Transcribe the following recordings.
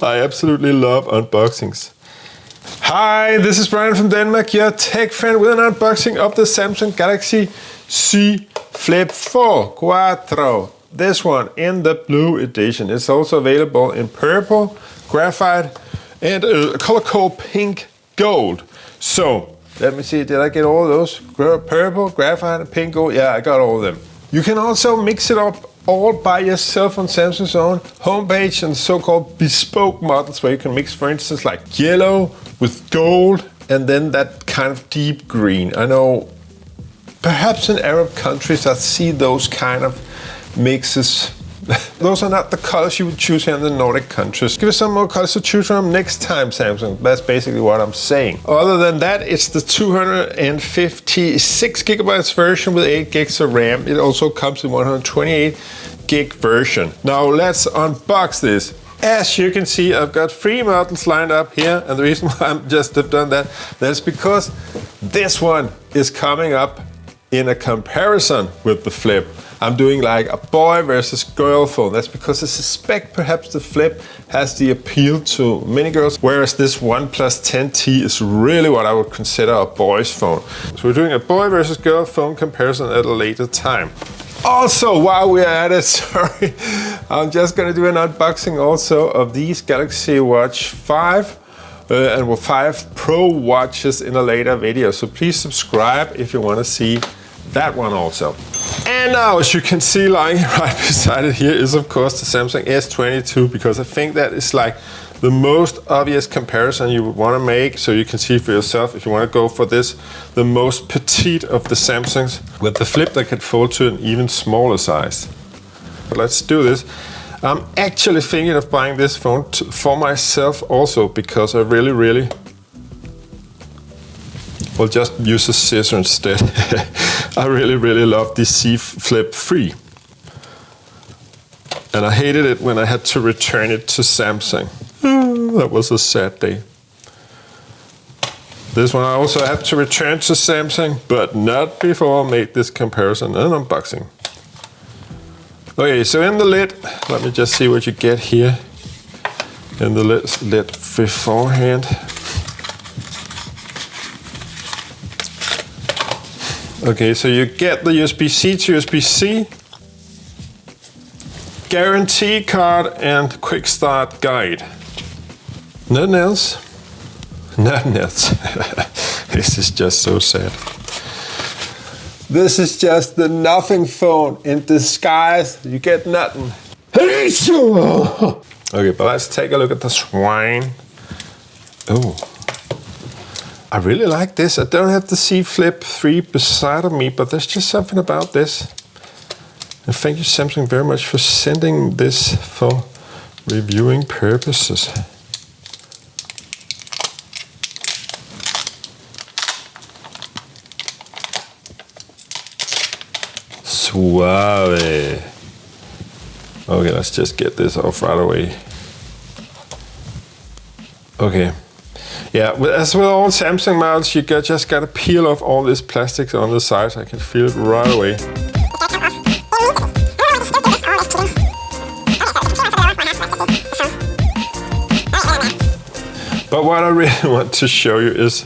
I absolutely love unboxings. Hi, this is Brian from Denmark, your tech fan with an unboxing of the Samsung Galaxy Z Flip 4 Quattro. This one in the blue edition. It's also available in purple, graphite, and a color called pink gold. So, let me see, did I get all of those? Purple, graphite, and pink gold? Yeah, I got all of them. You can also mix it up all by yourself on Samsung's own homepage and so-called bespoke models where you can mix, for instance, like yellow with gold and then that kind of deep green. I know perhaps in Arab countries I see those kind of mixes. Those are not the colors you would choose here in the Nordic countries. Give us some more colors to choose from next time, Samsung. That's basically what I'm saying. Other than that, it's the 256 gigabytes version with 8 gigs of RAM. It also comes in 128 gig version. Now let's unbox this. As you can see, I've got 3 models lined up here, and the reason why I'm just have done that's because this one is coming up in a comparison with the Flip. I'm doing like a boy versus girl phone. That's because I suspect perhaps the Flip has the appeal to many girls, whereas this OnePlus 10T is really what I would consider a boy's phone. So we're doing a boy versus girl phone comparison at a later time. Also, while we're at it, sorry, I'm just gonna do an unboxing also of these Galaxy Watch 5 and 5 Pro watches in a later video. So please subscribe if you wanna see that one also. And now, as you can see lying right beside it here is of course the Samsung S22, because I think that is like the most obvious comparison you would want to make, so you can see for yourself if you want to go for this, the most petite of the Samsungs with the Flip that can fold to an even smaller size. But let's do this. I'm actually thinking of buying this phone for myself also, because I really will just use a scissor instead. I really love the Z Flip 3. And I hated it when I had to return it to Samsung. That was a sad day. This one I also have to return to Samsung, but not before I made this comparison and unboxing. Okay, so in the lid, let me just see what you get here. In the lid beforehand. Okay, so you get the USB-C to USB-C, guarantee card, and quick start guide. Nothing else? Nothing else. This is just so sad. This is just the nothing phone in disguise. You get nothing. Okay, but let's take a look at the swine. Oh. I really like this. I don't have the Z Flip 3 beside of me, but there's just something about this. And thank you, Samsung, very much for sending this for reviewing purposes. Suave. Okay, let's just get this off right away. Okay. Yeah, as with all Samsung models, you just gotta peel off all this plastic on the sides. I can feel it right away. But what I really want to show you is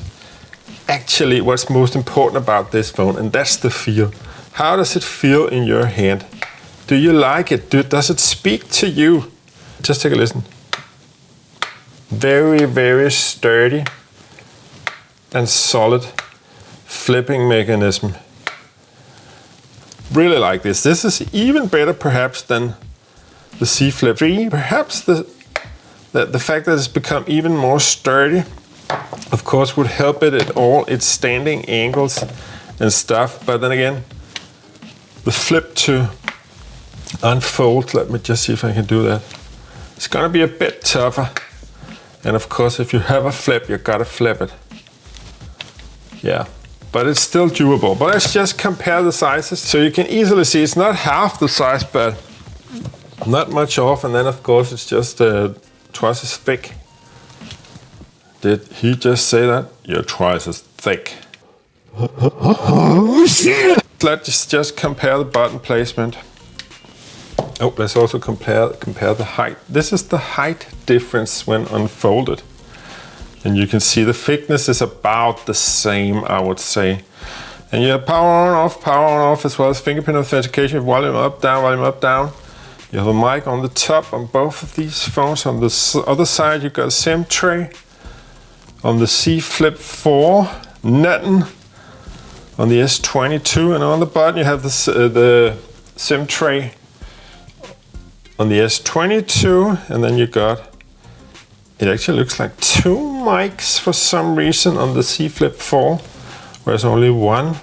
actually what's most important about this phone, and that's the feel. How does it feel in your hand? Do you like it? Does it speak to you? Just take a listen. Very sturdy and solid flipping mechanism. Really like this. This is even better perhaps than the Z Flip 3. Perhaps the fact that it's become even more sturdy, of course, would help it at all its standing angles and stuff. But then again, the Flip to unfold, let me just see if I can do that. It's gonna be a bit tougher. And of course, if you have a Flip, you gotta flip it. Yeah, but it's still doable. But let's just compare the sizes. So you can easily see it's not half the size, but not much off. And then of course, it's just twice as thick. Did he just say that? You're twice as thick. Let's just compare the button placement. Oh, let's also compare the height. This is the height difference when unfolded. And you can see the thickness is about the same, I would say. And you have power on, off, as well as fingerprint authentication, volume up, down, volume up, down. You have a mic on the top on both of these phones. On the other side, you've got a SIM tray. On the C Flip 4, nothing. On the S22, and on the bottom you have the SIM tray on the S22, and then you got, it actually looks like 2 mics for some reason on the C Flip 4, whereas only 1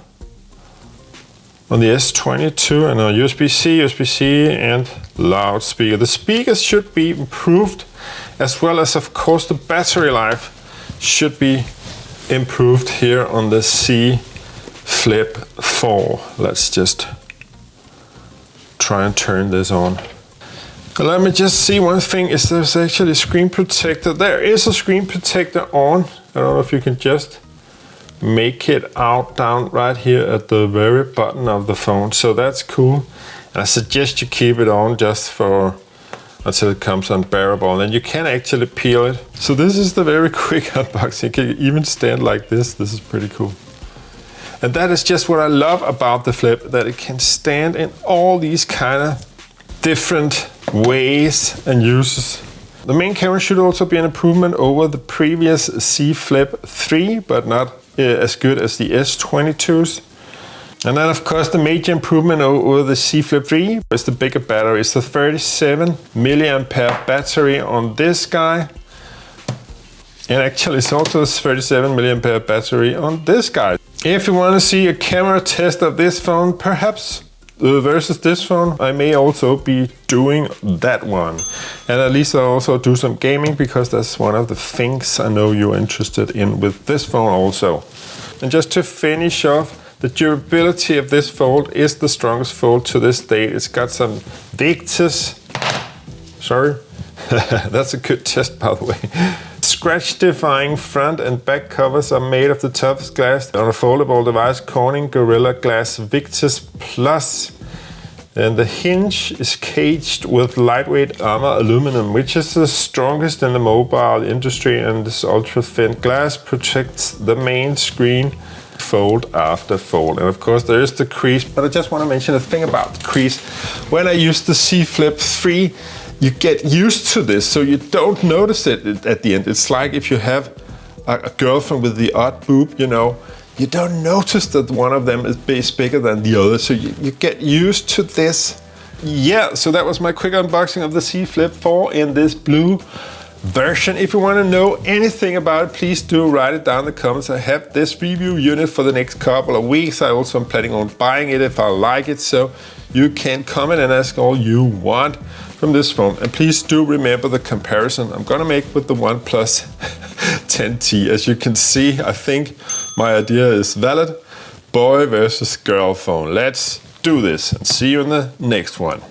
on the S22, and on USB-C, USB-C, and loudspeaker. The speakers should be improved, as well as, of course, the battery life should be improved here on the C Flip 4. Let's just try and turn this on. Let me just see one thing, is there's actually a screen protector. There is a screen protector on. I don't know if you can just make it out down right here at the very bottom of the phone. So that's cool. And I suggest you keep it on just for until it comes unbearable. And then you can actually peel it. So this is the very quick unboxing. It can even stand like this. This is pretty cool. And that is just what I love about the Flip, that it can stand in all these kind of different ways and uses. The main camera should also be an improvement over the previous C Flip 3, but not as good as the S22s. And then of course the major improvement over the C Flip 3 is the bigger battery. It's the 37 milliampere battery on this guy. And actually it's also a 37 milliampere battery on this guy. If you want to see a camera test of this phone, perhaps versus this phone, I may also be doing that one. And at least I'll also do some gaming, because that's one of the things I know you're interested in with this phone also. And just to finish off, the durability of this fold is the strongest fold to this date. It's got some Victus, sorry, that's a good test by the way. Scratch-defying front and back covers are made of the toughest glass on a foldable device, Corning Gorilla Glass Victus Plus. And the hinge is caged with lightweight armor aluminum, which is the strongest in the mobile industry, and this ultra-thin glass protects the main screen fold after fold. And of course there is the crease, but I just want to mention a thing about the crease. When I used the C Flip 3, you get used to this, so you don't notice it at the end. It's like if you have a girlfriend with the odd boob, you know, you don't notice that one of them is bigger than the other, so you get used to this. Yeah, so that was my quick unboxing of the C Flip 4 in this blue version. If you want to know anything about it, please do write it down in the comments. I have this review unit for the next couple of weeks. I also am planning on buying it if I like it, so you can comment and ask all you want from this phone. And please do remember the comparison I'm gonna make with the OnePlus 10T. As you can see, I think my idea is valid. Boy versus girl phone. Let's do this and see you in the next one.